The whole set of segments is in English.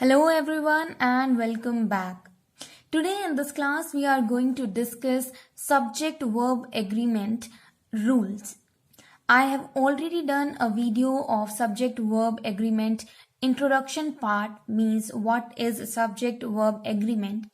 Hello everyone and welcome back. Today in this class we are going to discuss subject verb agreement rules. I have already done a video of subject verb agreement introduction part, means what is subject verb agreement.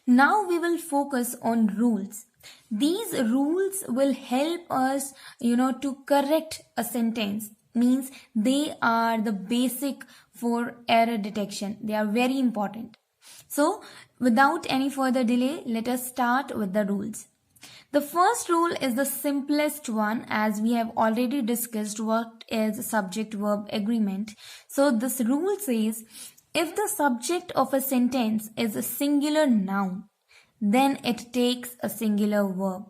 Now we will focus on rules. These rules will help us to correct a sentence, means they are the basic for error detection. They are very important. So without any further delay, let us start with the rules. The first rule is the simplest one, as we have already discussed what is subject verb agreement. So this rule says if the subject of a sentence is a singular noun, then it takes a singular verb.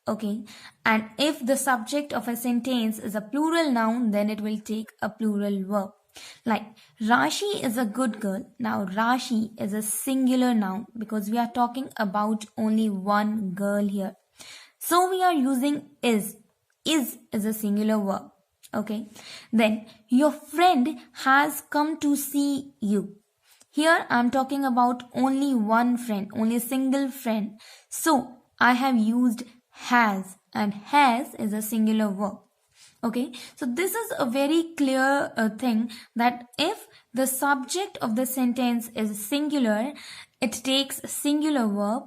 Okay, and if the subject of a sentence is a plural noun, then it will take a plural verb. Like Rashi is a good girl. Now Rashi is a singular noun because we are talking about only one girl here. So we are using is. Is a singular verb. Okay. Then your friend has come to see you. Here I am talking about only one friend, only a single friend. So I have used has, and has is a singular verb. Okay, so this is a very clear thing that if the subject of the sentence is singular, it takes a singular verb,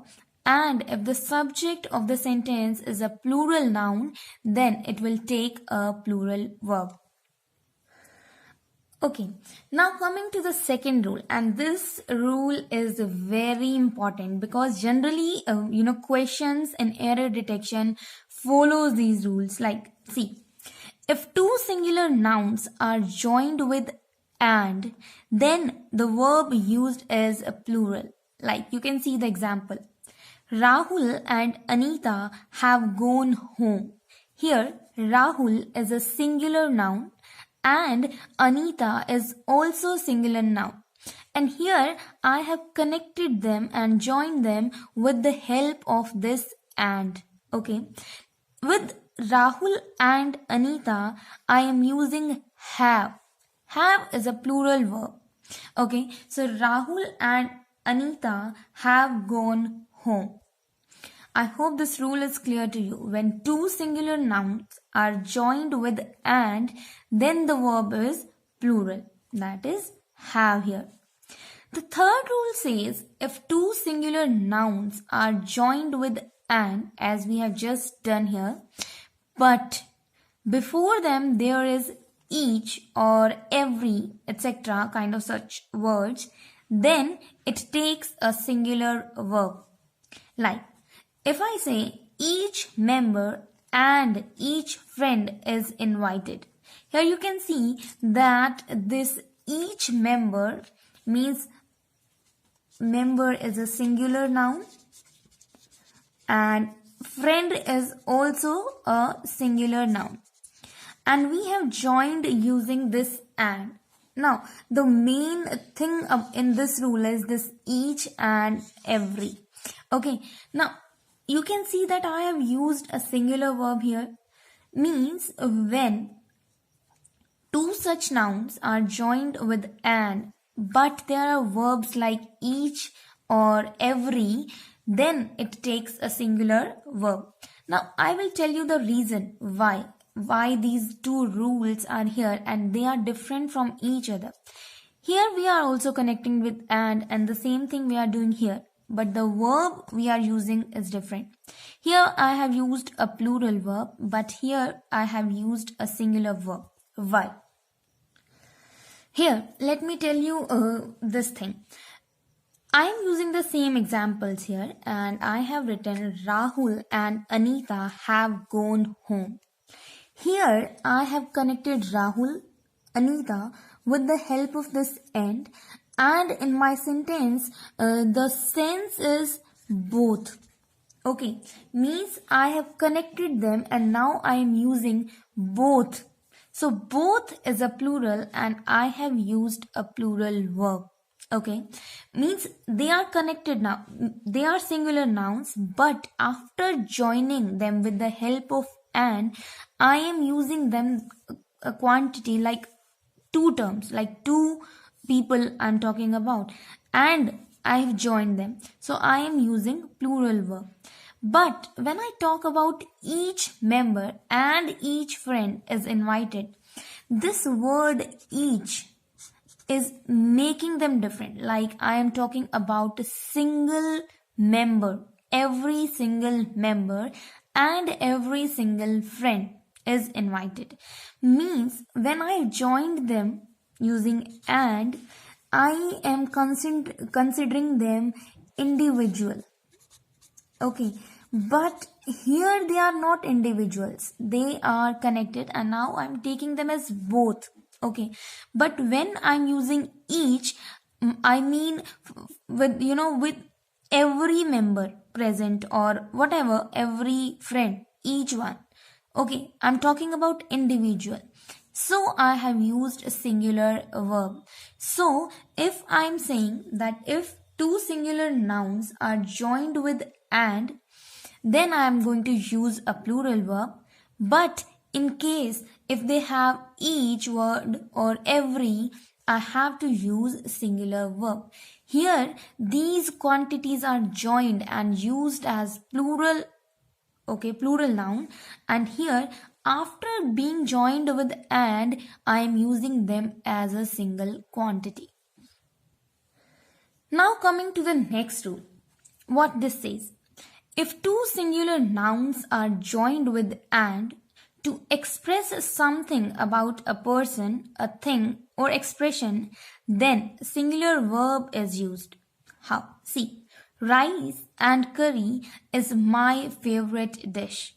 and if the subject of the sentence is a plural noun, then it will take a plural verb. Okay, now coming to the second rule, and this rule is very important because generally questions and error detection follows these rules. Like, see, if two singular nouns are joined with and, then the verb used is a plural. Like you can see the example. Rahul and Anita have gone home. Here, Rahul is a singular noun and Anita is also singular noun. And here I have connected them and joined them with the help of this and. Okay. With Rahul and Anita, I am using have. Have is a plural verb. Okay. So Rahul and Anita have gone home. I hope this rule is clear to you. When two singular nouns are joined with and, then the verb is plural. That is have here. The third rule says if two singular nouns are joined with and, as we have just done here, but before them there is each or every, etc., kind of such words, then it takes a singular verb. Like, if I say each member and each friend is invited, here you can see that this each member means member is a singular noun and friend is also a singular noun. And we have joined using this and. Now, the main thing in this rule is this each and every. Okay, now you can see that I have used a singular verb here. Means when two such nouns are joined with an, but there are verbs like each or every, then it takes a singular verb. Now I will tell you the reason why these two rules are here and they are different from each other. Here we are also connecting with and the same thing we are doing here, but the verb we are using is different. Here I have used a plural verb, but here I have used a singular verb. Why? Here, let me tell you this thing. I am using the same examples here and I have written Rahul and Anita have gone home. Here I have connected Rahul, Anita with the help of this and in my sentence the sense is both. Okay, means I have connected them and now I am using both. So both is a plural and I have used a plural verb. Okay, means they are connected now. They are singular nouns, but after joining them with the help of and, I am using them a quantity like two terms, like two people I'm talking about, and I have joined them. So I am using plural verb. But when I talk about each member and each friend is invited, this word each is making them different. Like I am talking about a single member, every single member and every single friend is invited. Means when I joined them using and, I am considering them individual. Okay, but here they are not individuals, they are connected, and now I'm taking them as both. Okay, but when I'm using each, I mean with with every member present or whatever, every friend, each one. Okay, I'm talking about individual. So I have used a singular verb. So if I'm saying that if two singular nouns are joined with and, then I am going to use a plural verb. But in case if they have each word or every, I have to use singular verb. Here these quantities are joined and used as plural, okay, plural noun, and here after being joined with and, I am using them as a single quantity. Now coming to the next rule, what this says: if two singular nouns are joined with and to express something about a person, a thing, or expression, then singular verb is used. How? See, rice and curry is my favorite dish.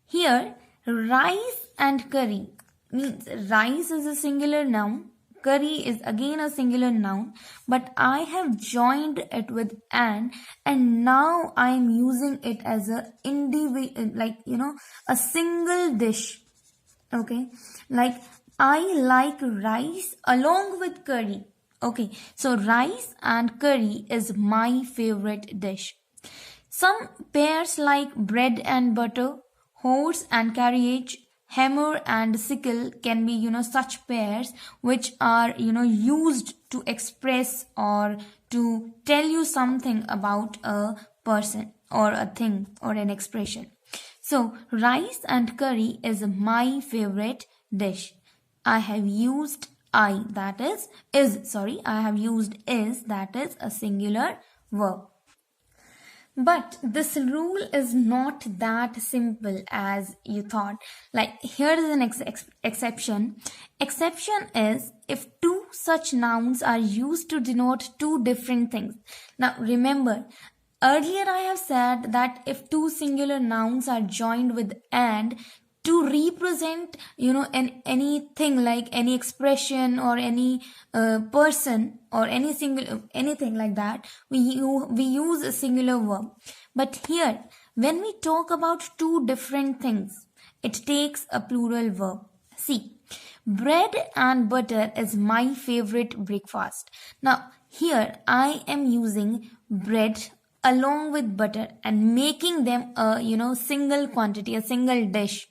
Here, rice and curry means rice is a singular noun, curry is again a singular noun, but I have joined it with and now I am using it as a individual, like a single dish. Okay, like I like rice along with curry. Okay, so rice and curry is my favorite dish. Some pairs like bread and butter, horse and carriage, hammer and sickle can be, such pairs which are, used to express or to tell you something about a person or a thing or an expression. So, rice and curry is my favorite dish. I have used I, that I have used is, that is a singular verb. But this rule is not that simple as you thought. Like here is an exception. Exception is if two such nouns are used to denote two different things. Now remember, earlier I have said that if two singular nouns are joined with and to represent anything like any expression or any person or any single anything like that, we use a singular verb. But here when we talk about two different things, it takes a plural verb. See, bread and butter is my favorite breakfast. Now here I am using bread along with butter and making them a single quantity, a single dish.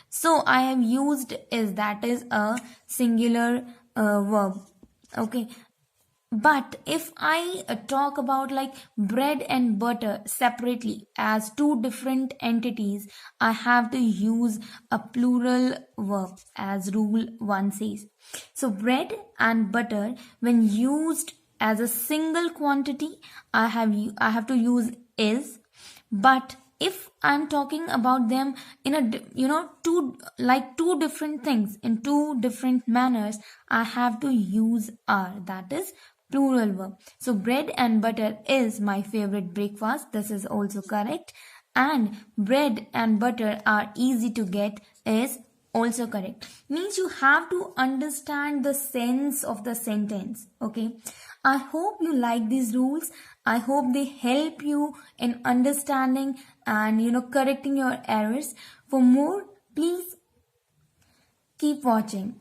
So I have used is, that is a singular verb. Okay, but if I talk about like bread and butter separately as two different entities, I have to use a plural verb as rule 1 says. So bread and butter when used as a single quantity, I have to use is. But if I'm talking about them in a two different things in two different manners, I have to use are, that is plural verb. So bread and butter is my favorite breakfast. This is also correct. And bread and butter are easy to get is also correct. Means you have to understand the sense of the sentence. Okay, I hope you like these rules. I hope they help you in understanding and correcting your errors. For more, please keep watching.